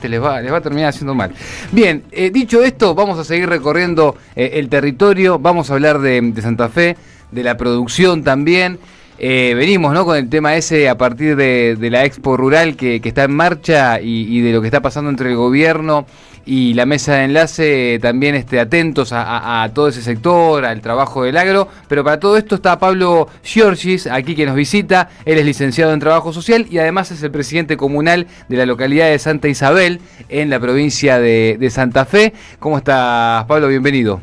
Les va a terminar haciendo mal. Bien, dicho esto, vamos a seguir recorriendo el territorio, vamos a hablar de Santa Fe, de la producción también. Venimos, ¿no?, con el tema ese a partir de la Expo Rural que está en marcha y de lo que está pasando entre el gobierno y la mesa de enlace, también atentos a todo ese sector, al trabajo del agro. Pero para todo esto está Pablo Giorgis, aquí, que nos visita. Él es licenciado en Trabajo Social y además es el presidente comunal de la localidad de Santa Isabel, en la provincia de Santa Fe. ¿Cómo estás, Pablo? Bienvenido.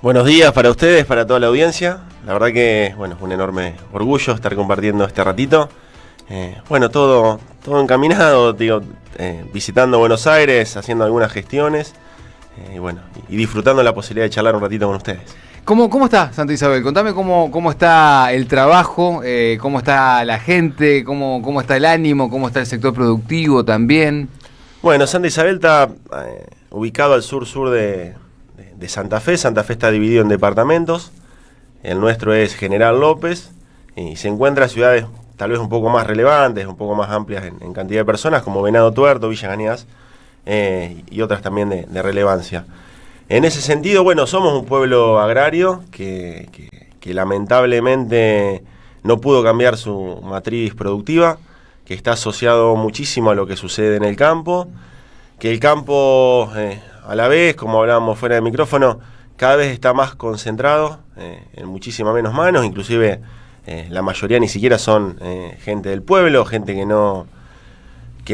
Buenos días para ustedes, para toda la audiencia. La verdad que, bueno, es un enorme orgullo estar compartiendo este ratito. Todo encaminado, visitando Buenos Aires, haciendo algunas gestiones, y disfrutando la posibilidad de charlar un ratito con ustedes. ¿Cómo está Santa Isabel? Contame cómo está el trabajo, cómo está la gente, cómo está el ánimo, cómo está el sector productivo también. Bueno, Santa Isabel está ubicado al sur de Santa Fe. Santa Fe está dividido en departamentos. El nuestro es General López y se encuentra en ciudades tal vez un poco más relevantes, un poco más amplias en cantidad de personas, como Venado Tuerto, Villa Gañas, y otras también de relevancia. En ese sentido, somos un pueblo agrario que lamentablemente no pudo cambiar su matriz productiva, que está asociado muchísimo a lo que sucede en el campo, que el campo, a la vez, como hablábamos fuera de micrófono, cada vez está más concentrado en muchísimas menos manos. Inclusive la mayoría ni siquiera son gente del pueblo, gente que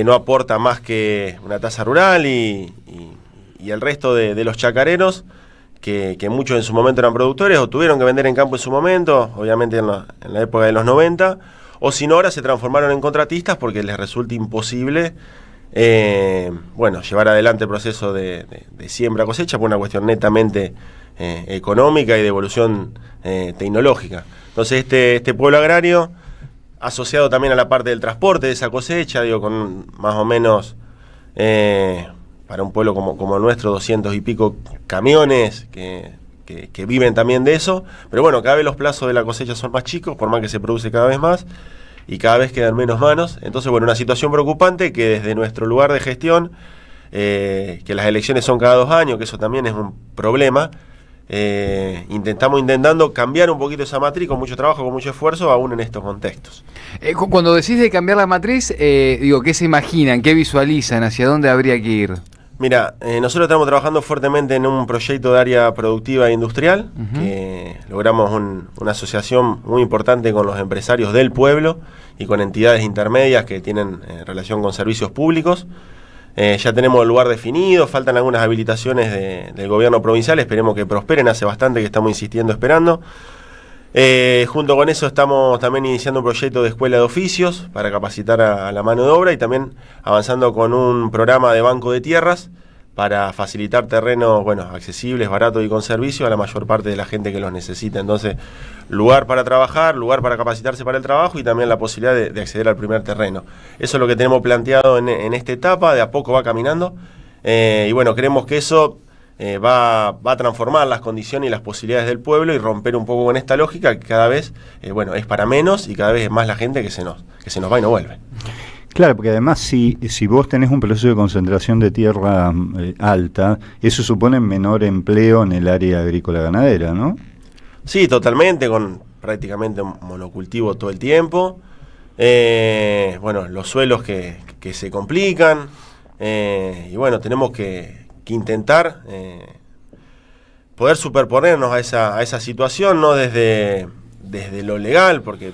no aporta más que una tasa rural y el resto de los chacareros, que muchos en su momento eran productores o tuvieron que vender en campo en su momento, obviamente en la época de los 90, o si no, ahora se transformaron en contratistas porque les resulta imposible llevar adelante el proceso de siembra-cosecha por una cuestión netamente económica y de evolución tecnológica. Entonces este pueblo agrario, asociado también a la parte del transporte de esa cosecha, con más o menos, para un pueblo como el nuestro, 200 y pico camiones que viven también de eso, pero cada vez los plazos de la cosecha son más chicos, por más que se produce cada vez más, y cada vez quedan menos manos. Entonces, una situación preocupante que desde nuestro lugar de gestión, que las elecciones son cada 2 años, que eso también es un problema, intentando cambiar un poquito esa matriz con mucho trabajo, con mucho esfuerzo, aún en estos contextos. Cuando decís de cambiar la matriz, ¿qué se imaginan? ¿Qué visualizan? ¿Hacia dónde habría que ir? Mira, nosotros estamos trabajando fuertemente en un proyecto de área productiva e industrial, que logramos una asociación muy importante con los empresarios del pueblo y con entidades intermedias que tienen relación con servicios públicos. Ya tenemos el lugar definido, faltan algunas habilitaciones del gobierno provincial, esperemos que prosperen, hace bastante que estamos insistiendo, esperando. Junto con eso estamos también iniciando un proyecto de escuela de oficios para capacitar a la mano de obra y también avanzando con un programa de banco de tierras para facilitar terrenos accesibles, baratos y con servicio a la mayor parte de la gente que los necesita. Entonces, lugar para trabajar, lugar para capacitarse para el trabajo y también la posibilidad de acceder al primer terreno. Eso es lo que tenemos planteado en esta etapa, de a poco va caminando, creemos que eso va a transformar las condiciones y las posibilidades del pueblo y romper un poco con esta lógica que cada vez es para menos y cada vez es más la gente que se nos va y no vuelve. Claro, porque además si vos tenés un proceso de concentración de tierra alta, eso supone menor empleo en el área agrícola ganadera, ¿no? Sí, totalmente, con prácticamente monocultivo todo el tiempo. Los suelos que se complican, tenemos que intentar poder superponernos a esa situación, no desde lo legal, porque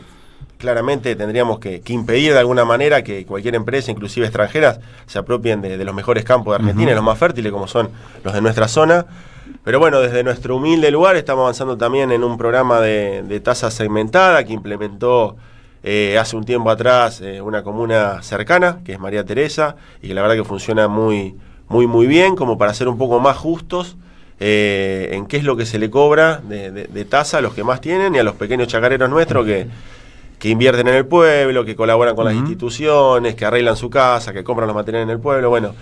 claramente tendríamos que impedir de alguna manera que cualquier empresa, inclusive extranjeras, se apropien de los mejores campos de Argentina, los más fértiles como son los de nuestra zona. Pero desde nuestro humilde lugar estamos avanzando también en un programa de tasa segmentada que implementó hace un tiempo atrás una comuna cercana, que es María Teresa, y que la verdad que funciona muy bien, como para ser un poco más justos en qué es lo que se le cobra de tasa a los que más tienen y a los pequeños chacareros nuestros que invierten en el pueblo, que colaboran con las instituciones, que arreglan su casa, que compran los materiales en el pueblo.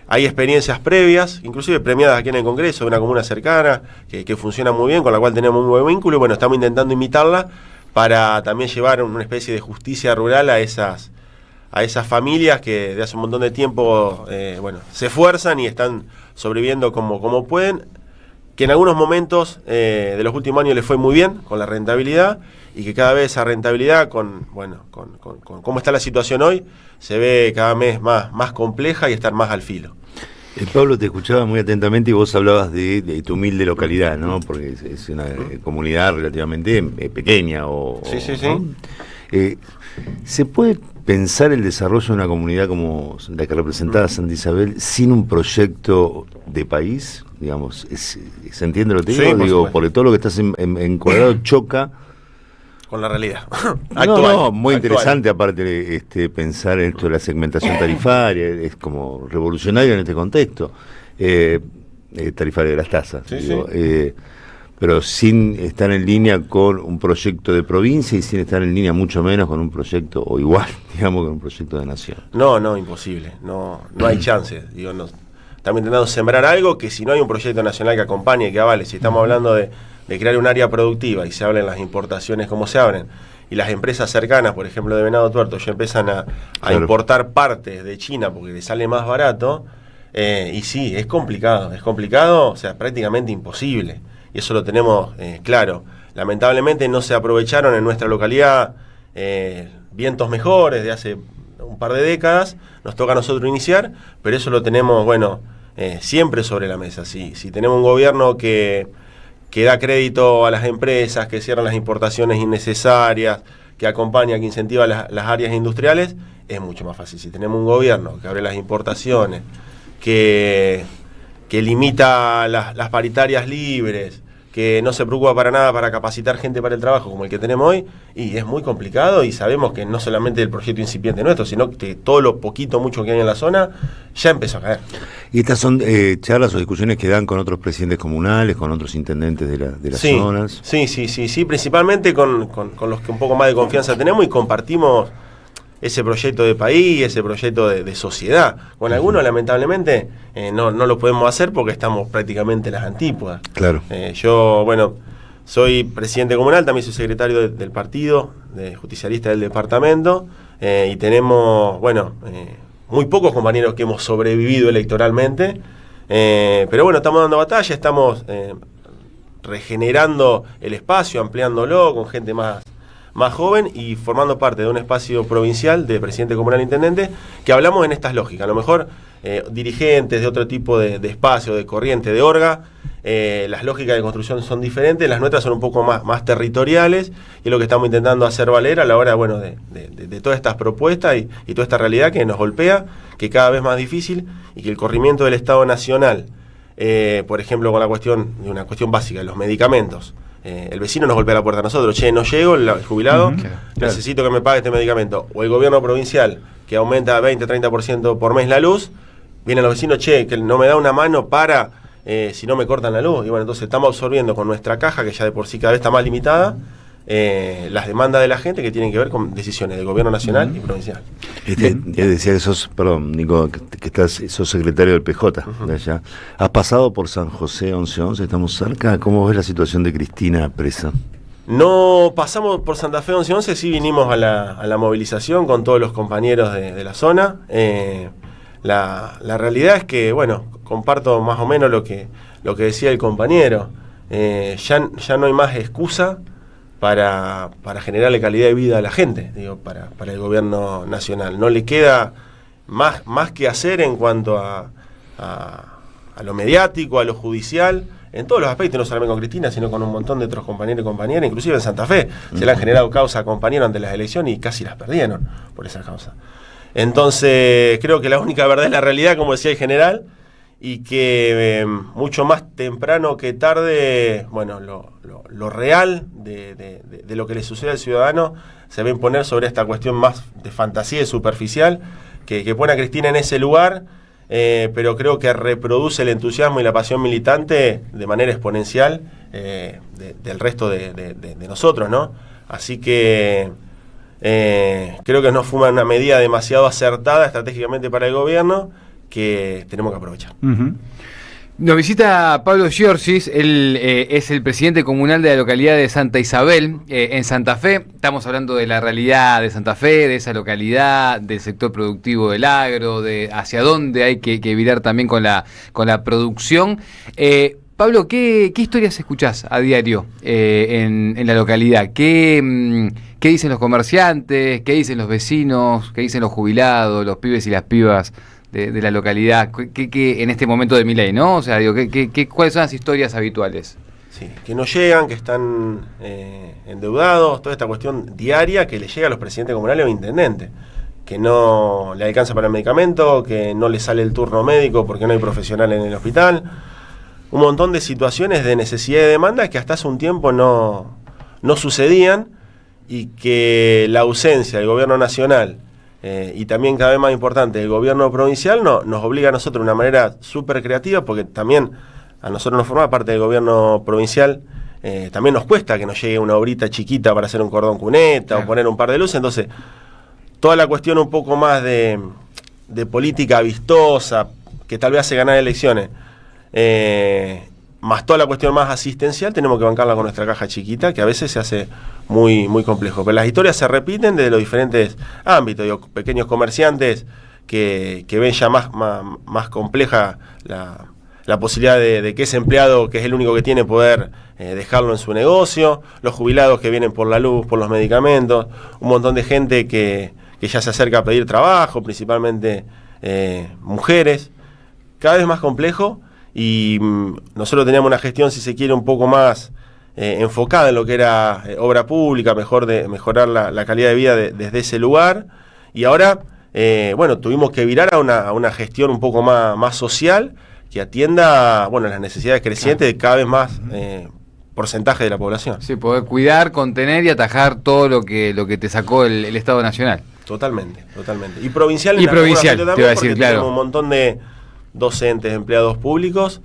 Hay experiencias previas, inclusive premiadas aquí en el Congreso, de una comuna cercana, que funciona muy bien, con la cual tenemos un buen vínculo, y estamos intentando imitarla para también llevar una especie de justicia rural a esas a esas familias que de hace un montón de tiempo se esfuerzan y están sobreviviendo como pueden, que en algunos momentos de los últimos años les fue muy bien con la rentabilidad, y que cada vez esa rentabilidad con cómo está la situación hoy se ve cada vez más compleja y estar más al filo. Pablo, te escuchaba muy atentamente y vos hablabas de tu humilde localidad, ¿no? Porque es una comunidad relativamente pequeña. Sí. ¿Se puede pensar el desarrollo de una comunidad como la que representaba Santa Isabel sin un proyecto de país? Digamos, ¿se entiende lo que te digo? Digo, porque todo lo que estás encuadrado choca con la realidad actual. Muy interesante aparte pensar en esto de la segmentación tarifaria, es como revolucionario en este contexto tarifario de las tasas, pero sin estar en línea con un proyecto de provincia y sin estar en línea mucho menos con un proyecto, o igual, digamos, con un proyecto de nación. No, imposible, no hay chance, estamos intentando sembrar algo que si no hay un proyecto nacional que acompañe, que avale, si estamos hablando de crear un área productiva y se hablan las importaciones como se abren, y las empresas cercanas, por ejemplo de Venado Tuerto, ya empiezan a importar partes de China porque les sale más barato, y sí, es complicado, o sea, prácticamente imposible, y eso lo tenemos claro. Lamentablemente no se aprovecharon en nuestra localidad vientos mejores de hace un par de décadas, nos toca a nosotros iniciar, pero eso lo tenemos, siempre sobre la mesa. Si tenemos un gobierno que da crédito a las empresas, que cierran las importaciones innecesarias, que acompaña, que incentiva las áreas industriales, es mucho más fácil. Si tenemos un gobierno que abre las importaciones, que limita las paritarias libres, que no se preocupa para nada para capacitar gente para el trabajo como el que tenemos hoy, y es muy complicado, y sabemos que no solamente el proyecto incipiente nuestro, sino que todo lo mucho que hay en la zona ya empezó a caer. ¿Y estas son charlas o discusiones que dan con otros presidentes comunales, con otros intendentes de las zonas? Sí, principalmente con los que un poco más de confianza tenemos, y compartimos ese proyecto de país, ese proyecto de sociedad. Con algunos, lamentablemente, no lo podemos hacer porque estamos prácticamente en las antípodas. Claro. Yo, soy presidente comunal, también soy secretario del partido, de justicialista del departamento, y tenemos, muy pocos compañeros que hemos sobrevivido electoralmente, pero estamos dando batalla, estamos regenerando el espacio, ampliándolo con gente más joven y formando parte de un espacio provincial de presidente comunal e intendente, que hablamos en estas lógicas. A lo mejor dirigentes de otro tipo de espacio, de corriente, de orga, las lógicas de construcción son diferentes, las nuestras son un poco más territoriales, y es lo que estamos intentando hacer valer a la hora de todas estas propuestas y toda esta realidad que nos golpea, que cada vez más difícil, y que el corrimiento del Estado Nacional, por ejemplo, con una cuestión básica, los medicamentos. El vecino nos golpea la puerta a nosotros, no llego, el jubilado, necesito que me pague este medicamento. O el gobierno provincial, que aumenta 20-30% por mes la luz, vienen los vecinos, que no me da una mano para, si no me cortan la luz. Y entonces estamos absorbiendo con nuestra caja, que ya de por sí cada vez está más limitada, las demandas de la gente que tienen que ver con decisiones del gobierno nacional y provincial. Decía que sos, perdón, Nico, que sos secretario del PJ de allá. ¿Has pasado por San José 1111? ¿Estamos cerca? ¿Cómo ves la situación de Cristina presa? No pasamos por Santa Fe 1111, sí vinimos a la movilización con todos los compañeros de la zona. La realidad es que, comparto más o menos lo que decía el compañero. Ya no hay más excusa para generarle calidad de vida a la gente, para el gobierno nacional. No le queda más que hacer en cuanto a lo mediático, a lo judicial, en todos los aspectos, no solamente con Cristina, sino con un montón de otros compañeros y compañeras, inclusive en Santa Fe. Se le han generado causas a compañeros ante las elecciones y casi las perdieron por esa causa. Entonces, creo que la única verdad es la realidad, como decía el general, y que mucho más temprano que tarde, lo real de lo que le sucede al ciudadano se va a imponer sobre esta cuestión más de fantasía y superficial que pone a Cristina en ese lugar, pero creo que reproduce el entusiasmo y la pasión militante de manera exponencial del resto de nosotros, ¿no? Así que creo que no fue una medida demasiado acertada estratégicamente para el gobierno, que tenemos que aprovechar. Nos visita Pablo Giorgis, él es el presidente comunal de la localidad de Santa Isabel, en Santa Fe. Estamos hablando de la realidad de Santa Fe, de esa localidad, del sector productivo del agro, de hacia dónde hay que virar también con la producción. Pablo, ¿qué historias escuchás a diario en la localidad? ¿Qué dicen los comerciantes? ¿Qué dicen los vecinos? ¿Qué dicen los jubilados, los pibes y las pibas de la localidad? ¿Qué en este momento de Milei, ¿no? O sea, digo, ¿cuáles son las historias habituales? Sí, que no llegan, que están endeudados, toda esta cuestión diaria que le llega a los presidentes comunales o intendentes, que no le alcanza para el medicamento, que no le sale el turno médico porque no hay profesional en el hospital. Un montón de situaciones de necesidad y demanda que hasta hace un tiempo no sucedían, y que la ausencia del gobierno nacional y también cada vez más importante el gobierno provincial nos obliga a nosotros de una manera súper creativa, porque también a nosotros nos forma parte del gobierno provincial, también nos cuesta que nos llegue una obrita chiquita para hacer un cordón cuneta, claro, o poner un par de luces. Entonces toda la cuestión un poco más de política vistosa, que tal vez hace ganar elecciones, más toda la cuestión más asistencial, tenemos que bancarla con nuestra caja chiquita, que a veces se hace muy, muy complejo. Pero las historias se repiten desde los diferentes ámbitos. Digo, pequeños comerciantes que ven ya más compleja la posibilidad de que ese empleado, que es el único que tiene, poder dejarlo en su negocio. Los jubilados que vienen por la luz, por los medicamentos. Un montón de gente que ya se acerca a pedir trabajo, principalmente mujeres. Cada vez más complejo. Y nosotros teníamos una gestión, si se quiere, un poco más enfocada en lo que era obra pública, mejorar la calidad de vida desde ese lugar. Y ahora, tuvimos que virar a una gestión un poco más social, que atienda las necesidades crecientes de cada vez más porcentaje de la población. Sí, poder cuidar, contener y atajar todo lo que te sacó el Estado Nacional. Totalmente. Y provincial. Y provincial, te iba a decir, claro. Tenemos un montón de docentes, empleados públicos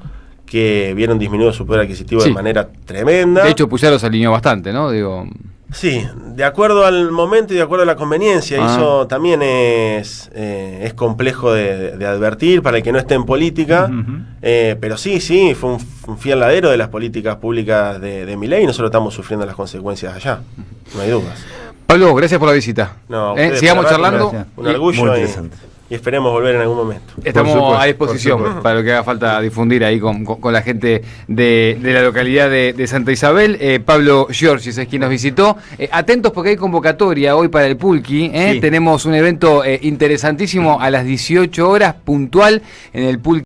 que vieron disminuido su poder adquisitivo de manera tremenda. De hecho, Puyaro se alineó bastante, ¿no? Digo... Sí, de acuerdo al momento y de acuerdo a la conveniencia. Y eso también es complejo de advertir para el que no esté en política. Pero sí, fue un fiel ladero de las políticas públicas de Milei, y nosotros estamos sufriendo las consecuencias allá. No hay dudas. Pablo, gracias por la visita. No, sigamos charlando. Gracias. Un orgullo. Muy interesante. Y esperemos volver en algún momento. Estamos a disposición para lo que haga falta difundir ahí con la gente de la localidad de Santa Isabel. Pablo Giorgis es quien nos visitó. Atentos porque hay convocatoria hoy para el Pulqui. Sí. Tenemos un evento interesantísimo a las 18 horas puntual en el Pulqui.